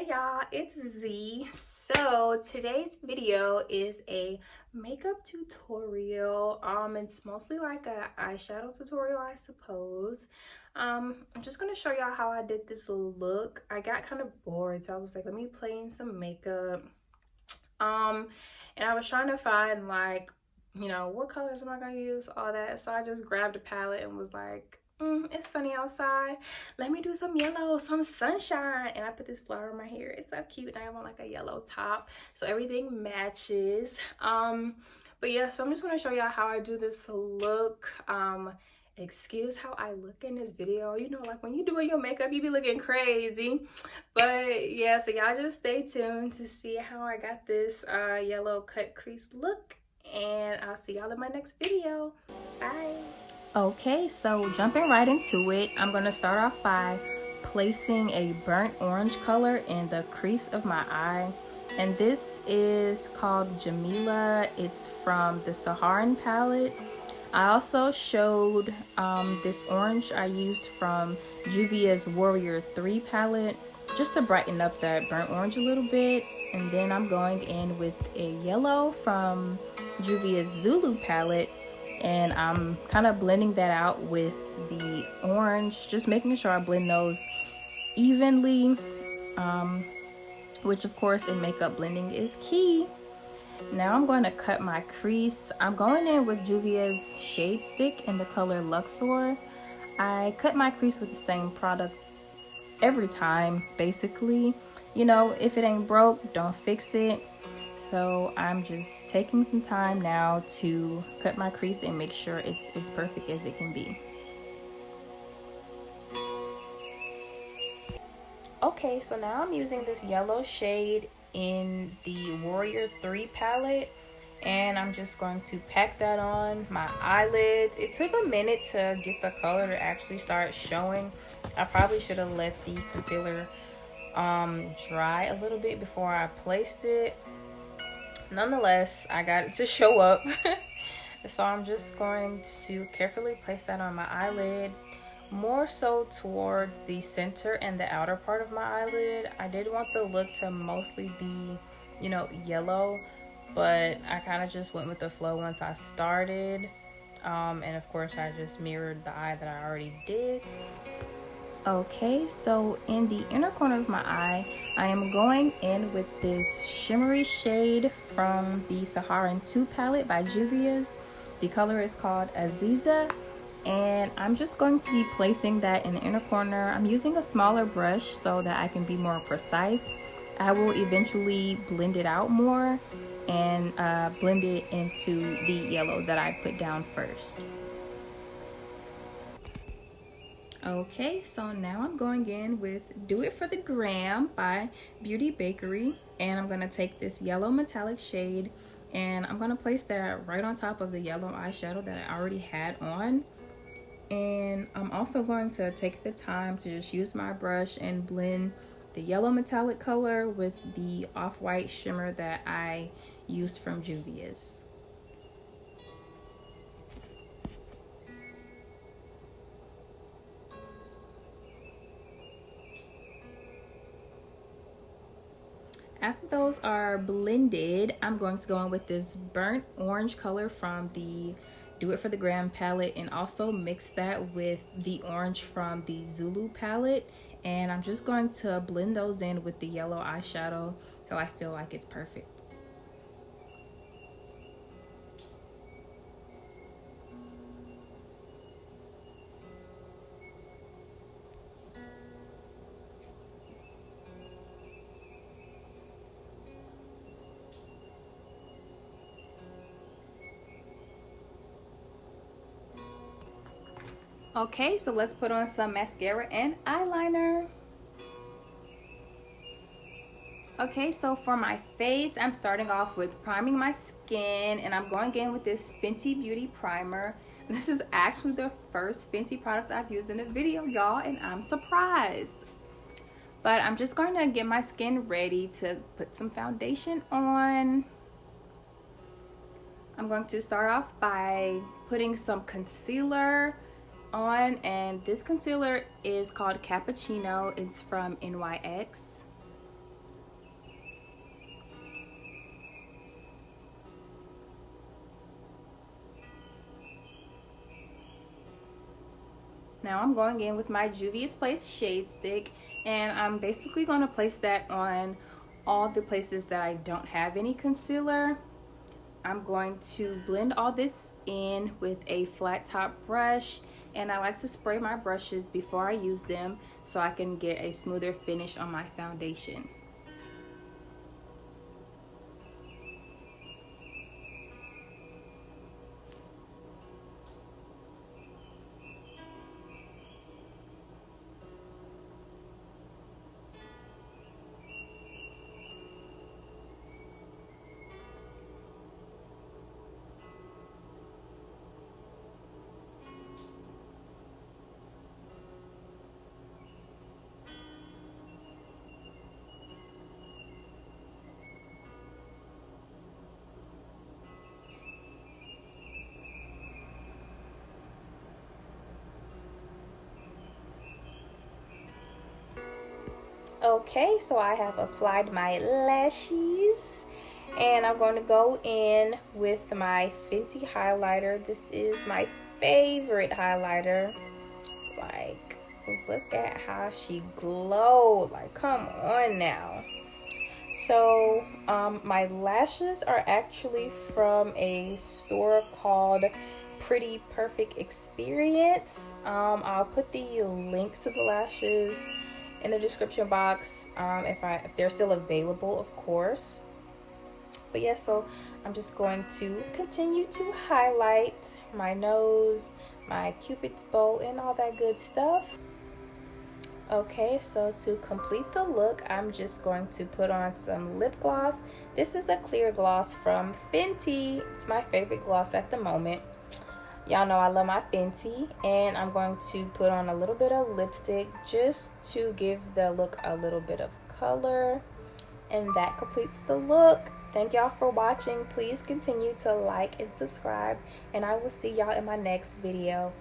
Hey y'all, it's Z. So today's video is a makeup tutorial. It's mostly like a eyeshadow tutorial, I suppose. I'm just gonna show y'all how I did this look. I got kind of bored, so I was like, let me play in some makeup. And I was trying to find like, what colors am I gonna use, all that. So I just grabbed a palette and was like, it's sunny outside, let me do some yellow, some sunshine. And I put this flower in my hair. It's so cute, and I have on like a yellow top, so everything matches. But yeah, so I'm just going to show y'all how I do this look. Excuse how I look in this video. You know, like when you doing your makeup, you be looking crazy. But yeah, so y'all just stay tuned to see how I got this yellow cut crease look, and I'll see y'all in my next video. Bye. Okay, so jumping right into it, I'm going to start off by placing a burnt orange color in the crease of my eye. And this is called Jamila. It's from the Saharan palette. I also showed this orange I used from Juvia's Warrior 3 palette, just to brighten up that burnt orange a little bit. And then I'm going in with a yellow from Juvia's Zulu palette, and I'm kind of blending that out with the orange, just making sure I blend those evenly, which of course in makeup blending is key. Now I'm going to cut my crease. I'm going in with Juvia's Shade Stick in the color Luxor. I cut my crease with the same product every time, basically. You know, if it ain't broke, don't fix it. So I'm just taking some time now to cut my crease and make sure it's as perfect as it can be. Okay, so now I'm using this yellow shade in the Warrior 3 palette, and I'm just going to pack that on my eyelids. It took a minute to get the color to actually start showing. I probably should have let the concealer dry a little bit before I placed it. Nonetheless, I got it to show up. So I'm just going to carefully place that on my eyelid, more so toward the center and the outer part of my eyelid. I did want the look to mostly be, you know, yellow, but I kind of just went with the flow once I started. And of course I just mirrored the eye that I already did. Okay, so in the inner corner of my eye, I am going in with this shimmery shade from the Saharan 2 palette by Juvia's. The color is called Aziza, and I'm just going to be placing that in the inner corner. I'm using a smaller brush so that I can be more precise. I will eventually blend it out more and blend it into the yellow that I put down first. Okay, so now I'm going in with Do It for the Gram by Beauty Bakery, and I'm going to take this yellow metallic shade and I'm going to place that right on top of the yellow eyeshadow that I already had on. And I'm also going to take the time to just use my brush and blend the yellow metallic color with the off-white shimmer that I used from Juvia's. After those are blended, I'm going to go in with this burnt orange color from the Do It for the Gram palette, and also mix that with the orange from the Zulu palette. And I'm just going to blend those in with the yellow eyeshadow till I feel like it's perfect. Okay, so let's put on some mascara and eyeliner. Okay, so for my face, I'm starting off with priming my skin, and I'm going in with this Fenty Beauty primer. This is actually the first Fenty product I've used in a video, y'all, and I'm surprised. But I'm just going to get my skin ready to put some foundation on. I'm going to start off by putting some concealer on, and this concealer is called Cappuccino. It's from NYX. Now I'm going in with my Juvia's Place Shade Stick, and I'm basically going to place that on all the places that I don't have any concealer. I'm going to blend all this in with a flat top brush, and I like to spray my brushes before I use them so I can get a smoother finish on my foundation. Okay, so I have applied my lashes, and I'm going to go in with my Fenty highlighter. This is my favorite highlighter. Like, look at how she glowed. Like, come on now. So my lashes are actually from a store called Pretty Perfect Experience. I'll put the link to the lashes in the description box, if they're still available, of course. But yeah, so I'm just going to continue to highlight my nose, my cupid's bow, and all that good stuff. Okay, so to complete the look, I'm just going to put on some lip gloss. This is a clear gloss from Fenty. It's my favorite gloss at the moment. Y'all know I love my Fenty, and I'm going to put on a little bit of lipstick just to give the look a little bit of color, and that completes the look. Thank y'all for watching. Please continue to like and subscribe, and I will see y'all in my next video.